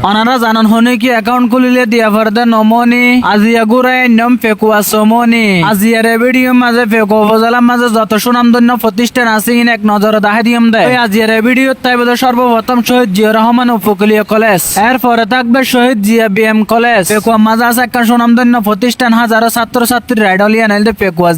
অনারা জানান হনে কি অ্যাকাউন্ট খুলিলে দিয়া ফরদে নমনি আজিয়া গুরাই নম ফেকুয়া সমনি আজিয়ার ভিডিও মাঝে ফেকো উপজেলার মাঝে যত সুনামধন্য প্রতিষ্ঠান আছে ইন এক নজর দেখা দিয়ম দেয় আজিয়ার ভিডিও তাই বোধ সর্বপ্রথম শহীদ জিয়া রহমান উপকূলীয় কলেজ এরপরে থাকবে শহীদ জিয়া বিএম কলেজ ফেকুয়া মাঝে আছে একটা সুনামধন্য প্রতিষ্ঠান হাজারো ছাত্রছাত্রী রাইডলিয়া নাইলে ফেকুয়া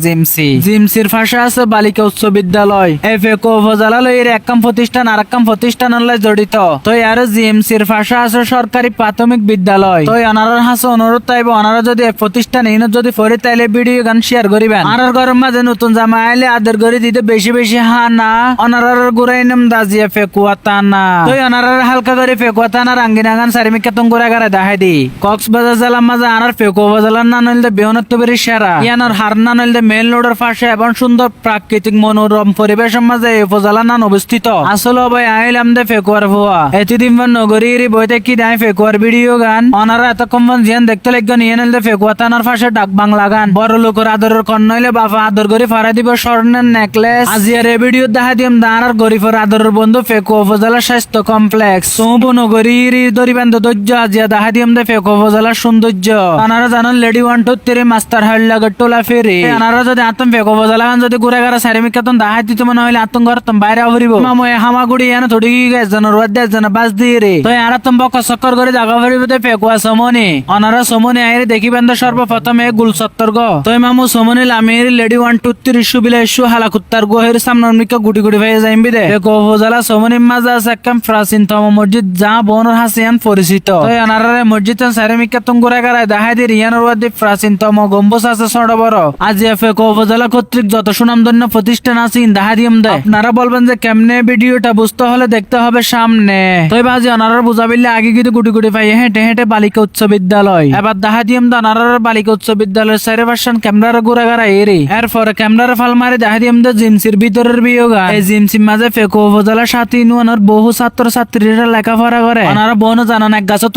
জিমসির পাশে আছে বালিকা উচ্চ বিদ্যালয় এই ফেকো উপজেলা লইয়ের এককাম প্রতিষ্ঠান আর এককাম প্রতিষ্ঠান জড়িত তো আর জিএমসির পাশে আছে সরকারি প্রাথমিক বিদ্যালয় তো অনারার হাসে অনুরোধ তাইব অনারা যদি প্রতিষ্ঠান ইনত যদি পড়ে তাইলে ভিডিও গান শেয়ার করিবেন আর গরম মাঝে নতুন জামা আইলে আদের করে দিতে বেশি বেশি হা না অনারার গুড়াই নাম দাজিয়া ফেকুয়া তানা তো অনারার হালকা করে ফেকুয়া তানা রাঙ্গিনা গান সারিমিকা তুঙ্গুরা গারে দেখাই দি কক্সবাজার জেলার মাঝে আনার ফেকুয়া উপজেলার না নইলে বেহনত্ব বেরি সেরা ইয়ানোর হার না নইলে মেল রোডের পাশে এবং সুন্দর প্রাকৃতিক মনোরম পরিবেশের মাঝে এই উপজেলার নাম অবস্থিত আসলে ভাই আইলাম দে ফেকুয়ার ভুয়া এতদিন নগরীর বইতে কি দেয় ফেকুয়ার ভিডিও গান অনারা এতক্ষণ জিয়ান দেখতে লাগবে নিয়ে নিলে ফেকুয়া তানার পাশে ডাক বাংলা গান বড় লোকের আদরের কন্নইলে বাবা আদর করে ফাড়া দিব স্বর্ণের নেকলেস আজিয়ার এই ভিডিও দেখা দিম দাঁড়ার গরিবের আদরের বন্ধু ফেকুয়া উপজেলা স্বাস্থ্য কমপ্লেক্স সোমবু নগরীর দরিবান্ধ ধৈর্য আজিয়া দেখা দিম দে ফেকুয়া উপজেলার সৌন্দর্য অনারা জানান লেডি 1 2 3 মাস্টার হাল্লাগর টোলা ফেরি অনারা যদি আতম ফেকুয়া উপজেলা গান যদি ঘুরে গারা সারিমিকাতন দেখা দিতে মনে হইলে আতম ঘর তুমি বাইরে আভরিব মাময়ে হামাগুড়ি এনে থড়ি গেছে জন রোদ দেয় জন বাস দিয়ে রে তো আর তুমি বক চক্কর করে জায়গা ফেরিব দে ফেকুয়া সমনি অনারা সমনি আইরে দেখিবেন দে সর্বপ্রথম এ গুল সত্তর গো তো মামু সমনি লামির লেডি 1 2 3 সুবিলে ইস্যু হালা কুত্তার গোহের সামনে মিকা গুটি গুটি হয়ে যাইবি দে ফেকুয়া উপজেলা সমনি মাঝে আছে একদম প্রাচীনতম মসজিদ যা বনর হাসিয়ান পরিচিত তো অনারা মসজিদ সারিমিকা তুমি ঘুরে গারায় দেখা দিয়ে রিয়ানোর ওয়াদি প্রাচীনতম গম্বুজ আছে ছোট বড় আজ ফেকুয়া উপজেলা কর্তৃক যত সুনামধন্য প্রতিষ্ঠান আছে দেখা দিম দে আপনারা বলবেন যে কেমনে ভিডিওটা বুঝতে হলে দেখতে হবে সামনে তো বাজি অনারার বুঝাবিলে আগে কিন্তু গুটি গুটি পাই হেঁটে হেঁটে বালিকা উচ্চ বিদ্যালয় এবার দেখা দিম দে অনারার বালিকা উচ্চ বিদ্যালয়ের সাইরে ভার্সন ক্যামেরার ঘুরে গাড়া এরি এরপরে ক্যামেরার ফাল মারি দেখা দিম দে জিমসির ভিতরের বিয়োগা এই জিমসির মাঝে ফেকুয়া উপজেলা সাথী নুয়ানোর বহু ছাত্র ছাত্রীরা লেখাপড়া করে ওনারা বোন জানান এক গাছত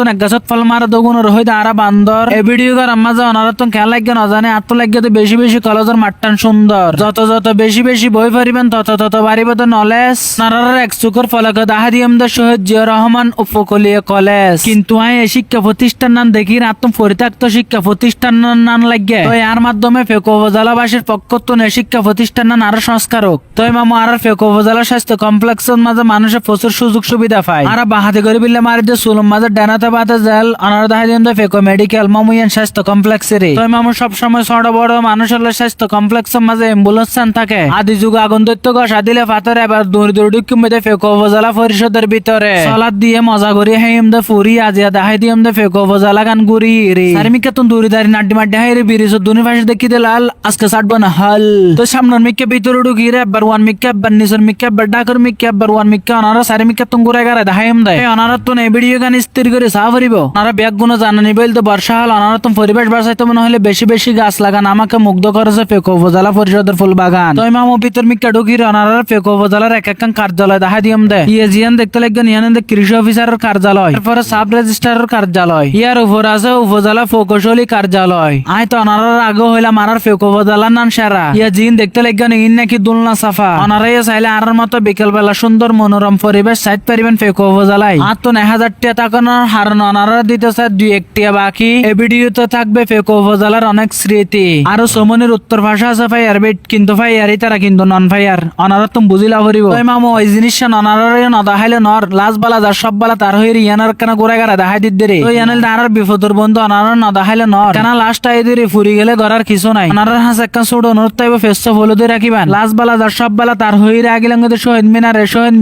ফল মারা দগুনের হইতে আরা বান্দর এই ভিডিও গার আম্মা যা ওনারা তো খেয়াল লাগে না জানে আত্ম লাগে তো বেশি বেশি কলেজের মাঠটান সুন্দর যত যত বেশি বেশি বই পড়িবেন তত তত বাড়িবে তো নলেজ নারার এক চুকর ফলকে দেখা দিম দে শহীদ জিয়া রহমান উপকূলীয় কলেজ কিন্তু এই শিক্ষা প্রতিষ্ঠান নাম দেখি আত্ম পরিত্যক্ত শিক্ষা প্রতিষ্ঠান নাম লাগে তো এর মাধ্যমে ফেকুয়া উপজেলাবাসীর পক্ষ তো শিক্ষা প্রতিষ্ঠান নাম আরো সংস্কারক তো মামু আর ফেকুয়া উপজেলা স্বাস্থ্য কমপ্লেক্সের মাঝে মানুষের প্রচুর সুযোগ সুবিধা পায় আর বাহাতে করে বিলে মারি দিয়ে সুলম মাঝে ডানাতে বাতে জেল অনার দেখা দিন দে ফেকুয়া মেডিকেল মামুয়ান স্বাস্থ্য কমপ্লেক্সের তো মামু সবসময় ছোট বড় মানুষের স্বাস্থ্য কমপ্লেক্সের মাঝে অ্যাম্বুলেন্স থাকে আদি যুগ আগুন দৈত্য গসা দিলে পাথরে এবার দূর দূর ডুকুমিতে ফেকুয়া উপজেলা পরিষদের ভিতরে সলাদ দিয়ে মজা করি হাইম দে ফুরি আজিয়া দেখাই দিম দে ফেকুয়া উপজেলা গান গুরি রে সারিমিকা তুন দূরি দাঁড়ি নাড্ডি মাড্ডি হাইরে বিরিস দুনি পাশে দেখি দে লাল আজকে ছাড়বো না হাল তো সামনের মিকে ভিতরে ঢুকি রে একবার ওয়ান মিকে একবার নিচের মিকে একবার ডাকর মিকে একবার ওয়ান মিকে অনারা সারিমিকা তুন ঘুরে গারে দেখাইম দেয় অনারা তো এই ভিডিও গান স্থির করে চা ভরিব ওনারা ব্যাগ গুলো জানানি বলতে বর্ষা হল অনারা তো পরিবেশ বাঁচাইতে মনে হলে বেশি বেশি গাছ লাগান আমাকে মুগ্ধ করেছে ফেকুয়া উপজেলা পরিষদের ফুল বাগান তো মামু ভিতর মিকা ঢুকি অনারা ফেকুয়া উপজেলার এক এক কার্যালয় দেখা দিম দে জিয়ান দেখতে লাগবেন ইয়ান কৃষি অফিসারের কার্যালয় এরপরে সাব রেজিস্ট্রারের কার্যালয় ইয়ার উপর আছে উপজেলা প্রকৌশলী কার্যালয় আই তো অনারার আগে হইলাম আর ফেকুয়া উপজেলার নাম সেরা ইয়া জিন দেখতে লাগবেন ইন নাকি দুলনা সাফা অনারাই চাইলে আর মতো বিকেল বেলা সুন্দর মনোরম পরিবেশ সাইড পারিবেন ফেকুয়া উপজেলায় আর তো 1000 টাকা টাকানোর হারানো অনারা দিতে চায় 2-1 টাকা বাকি এই ভিডিওতে থাকবে ফেকুয়া উপজেলার অনেক স্মৃতি আরো সমনের উত্তর ভাষা আছে ফায়ার বেট কিন্তু ফায়ারই তারা কিন্তু নন ফায়ার অনারা তুমি বুঝিলা ভরিব ওই মামু ওই জিনিসটা অনারার নদাহাইলে নর লাজ বালা যার সব বালা তার হয়ে ইয়ানার কেন ঘুরে গারা দেখাই দিতে রে তো ইয়ানের দাঁড়ার বিপদর বন্ধু অনারার নদাহাইলে নর কেন লাস্ট আই দিয়ে ফুরি গেলে গড়ার কিছু নাই অনারার হাস একটা ছোট অনুরোধ তাইব ফেস ফলো দিয়ে রাখিবেন লাজ বালা যার সব বালা তার হয়ে আগিলাম শহীদ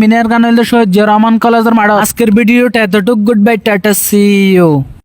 মিনার গান হইলে শহীদ জিয়া রহমান কলেজের মাঠ আজকের ভিডিওটা এতটুক goodbye tata see you